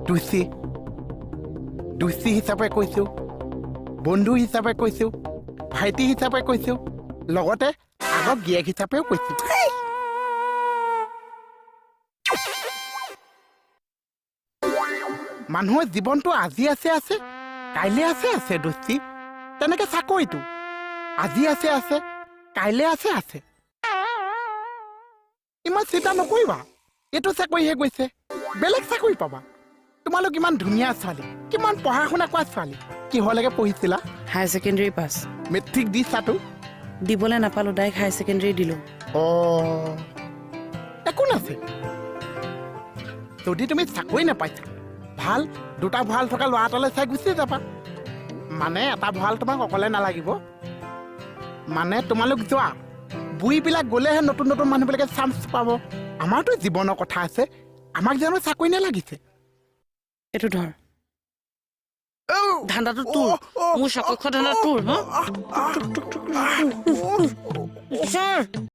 দুচি দুচি হিচাপে কৈছো বন্ধু হিচাপে কৈছো ভাইটি হিচাপে কৈছো লগতে আগৰ গিয়েক হিচাপেও কৈছো মানুহৰ জীৱনটো আজি আছে কাইলে আছে দুচি তেনেকে চাকৰিটো আজি আছে কাইলে আছে ইমান চিন্তা নকৰিবা এইটো চাকৰিহে গৈছে বেলেগ চাকৰি পাবা তোমালোক ইমান ধুনীয়া ছোৱালী কিমান পঢ়া শুনা কৰা ছোৱালী কিহলৈকে পঢ়িছিলা হাই সেকেন্ডাৰী পাস মেট্ৰিক দিছাতো দিবলে নাপালো ডাইৰেক্ট হাই সেকেন্ডাৰী দিলো একো নাছে যদি তুমি চাকৰি নাপাইছা ভাল দুটা ভঁৰাল থকা ল'ৰা এটালৈ চাই গুচি যাবা মানে এটা ভঁৰাল তোমাক অকলে নালাগিব মানে তোমালোক যোৱা বুঢ়ীবিলাক গ'লেহে নতুন নতুন মানুহবিলাকে চান্স পাব আমাৰতো জীৱনৰ কথা আছে আমাক জানো চাকৰি নালাগিছে এইটো ধৰ ধান্দাটো তোৰ মোৰ চাকৰি ধান্দা তোৰ